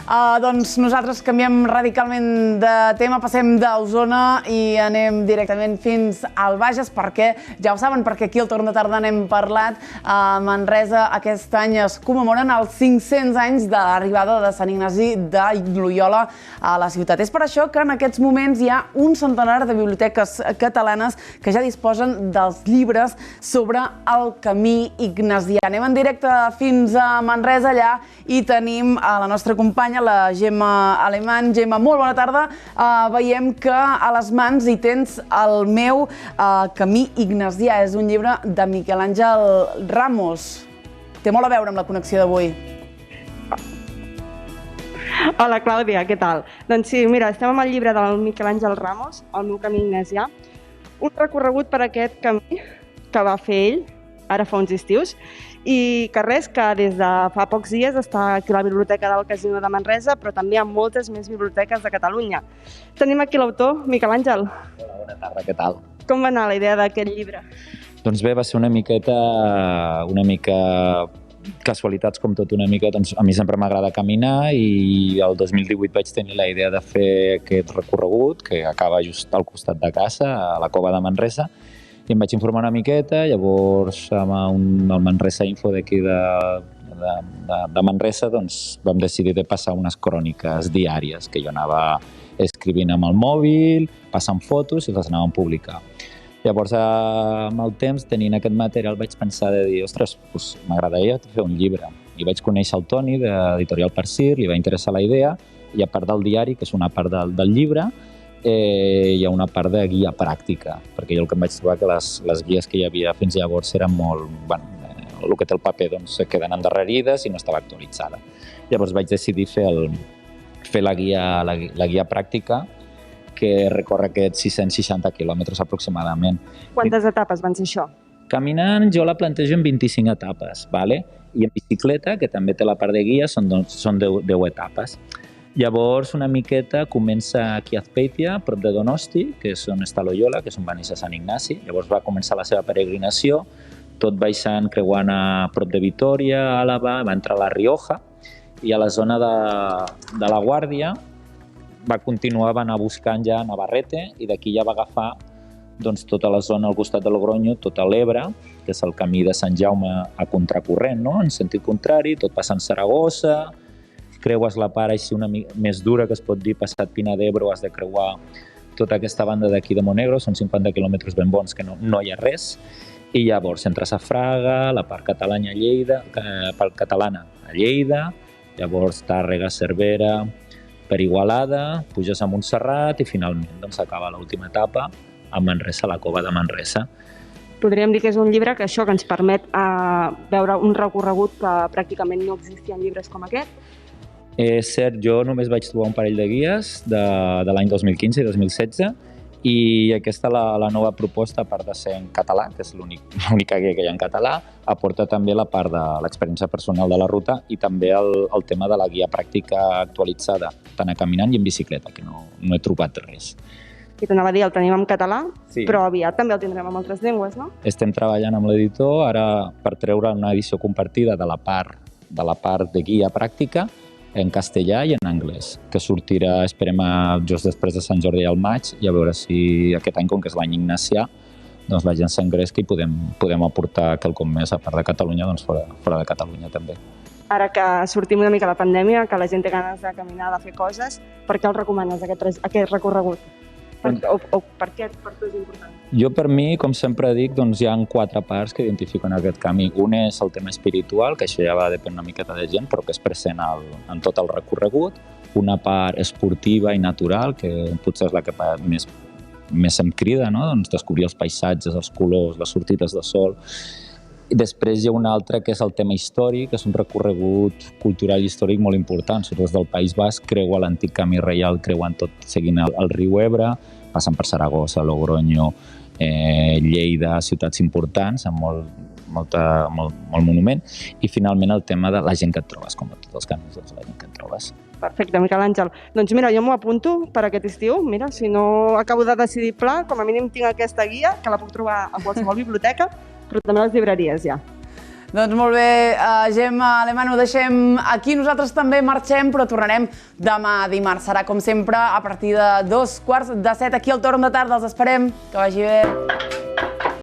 Doncs nosaltres canviem radicalment de tema, passem d'Osona i anem directament fins al Bages, perquè ja ho saben, perquè aquí al Torn de Tarda n'hem parlat. A Manresa aquest any es commemoren els 500 anys de l'arribada de Sant Ignasi de Loiola a la ciutat. És per això que en aquests moments hi ha un centenar de biblioteques catalanes que ja disposen dels llibres sobre el camí ignasià. Anem en directe fins a Manresa, allà i tenim a la nostra companya, la Gemma Alemany. Gemma, molt bona tarda. Veiem que a les mans hi tens el meu Camí ignasià. És un llibre de Miquel Àngel Ramos. Té molt a veure amb la connexió d'avui. Hola, Clàudia, què tal? Doncs sí, mira, estem amb el llibre del Miquel Àngel Ramos, El meu camí ignasià, un recorregut per aquest camí que va fer ell, ara fa uns estius, i que res, que des de fa pocs dies està aquí a la Biblioteca del Casino de Manresa, però també hi ha moltes més biblioteques de Catalunya. Tenim aquí l'autor, Miquel Àngel. Hola, bona tarda, què tal? Com va anar la idea d'aquest llibre? Doncs bé, va ser una mica casualitats, com tot una mica. Doncs a mi sempre m'agrada caminar i el 2018 vaig tenir la idea de fer aquest recorregut que acaba just al costat de casa, a la Cova de Manresa, i em vaig informar una miqueta. Llavors, amb el Manresa Info d'aquí de Manresa, doncs vam decidir de passar unes cròniques diàries que jo anava escrivint amb el mòbil, passant fotos i les anàvem a publicar. Llavors, amb el temps, tenint aquest material, vaig pensar de dir, ostres, m'agradaria fer un llibre. I vaig conèixer el Toni, d'Editorial Persir, li va interessar la idea, i a part del diari, que és una part del llibre, hi ha una part de guia pràctica, perquè jo el que em vaig trobar que les guies que hi havia fins llavors eren molt... el que té el paper doncs, queden endarrerides i no estava actualitzada. Llavors vaig decidir fer la guia pràctica, que recorre aquests 660 quilòmetres aproximadament. Quantes etapes van ser això? Caminant jo la plantejo en 25 etapes, i en bicicleta, que també té la part de guia, són 10 etapes. Llavors, una miqueta, comença aquí a Azpeitia, prop de Donosti, que és on està Loiola, que és on va néixer Sant Ignasi. Llavors va començar la seva peregrinació, tot baixant, creuant a prop de Vitòria, Àlava, va entrar a La Rioja, i a la zona de la Guàrdia va continuar, va anar buscant ja a Navarrete, i d'aquí ja va agafar tota la zona al costat de Logroño, tota l'Ebre, que és el camí de Sant Jaume a contracorrent, en sentit contrari, tot passant Saragossa, creues la part així una mica més dura, que es pot dir, passat Pina d'Ebre, has de creuar tota aquesta banda d'aquí de Monegro, són 50 quilòmetres ben bons que no hi ha res, i llavors entres a Fraga, la part catalana a Lleida, llavors Tàrrega, Cervera, per Igualada, puges a Montserrat i finalment acaba l'última etapa a Manresa, a la Cova de Manresa. Podríem dir que és un llibre que això que ens permet veure un recorregut que pràcticament no existia en llibres com aquest. És cert, jo només vaig trobar un parell de guies de l'any 2015 i 2016 i aquesta, la nova proposta, a part de ser en català, que és l'única guia que hi ha en català, aporta també la part de l'experiència personal de la ruta i també el tema de la guia pràctica actualitzada, tant a caminant i en bicicleta, que no he trobat res. I t'anava a dir, el tenim en català, sí, però aviat també el tindrem en altres llengües, no? Estem treballant amb l'editor ara per treure una edició compartida de la part de guia pràctica en castellà i en anglès, que sortirà, esperem, just després de Sant Jordi al maig, i a veure si aquest any, com que és l'any ignacià, doncs la gent s'engresca i podem aportar quelcom més, a part de Catalunya, doncs fora de Catalunya també. Ara que sortim una mica de la pandèmia, que la gent té ganes de caminar, de fer coses, per què el recomanes, aquest recorregut? O per què per tu és important? Jo, per mi, com sempre dic, doncs hi ha 4 parts que identifiquen aquest camí. Un és el tema espiritual, que això ja va depèn una miqueta de gent, però que és present en tot el recorregut. Una part esportiva i natural, que potser és la que més em crida, no? Doncs descobrir els paisatges, els colors, les sortides de sol. I després hi ha una altra que és el tema històric, que és un recorregut cultural i històric molt important. Surt des del País Basc, creua l'antic camí reial, creuant tot, seguint el riu Ebre, passant per Saragossa, Logroño, Lleida, ciutats importants, amb molt monument, i finalment el tema de la gent que et trobes, com a tots els camins, doncs la gent que et trobes. Perfecte, Miquel Àngel. Doncs mira, jo m'ho apunto per aquest estiu. Mira, si no acabo de decidir pla, com a mínim tinc aquesta guia, que la puc trobar a qualsevol biblioteca, però també a les llibreries ja. Doncs molt bé, Gemma Alemany, ho deixem aquí. Nosaltres també marxem, però tornarem demà dimarts. Serà, com sempre, a partir de 2:15 aquí al Torn de Tarda. Els esperem. Que vagi bé.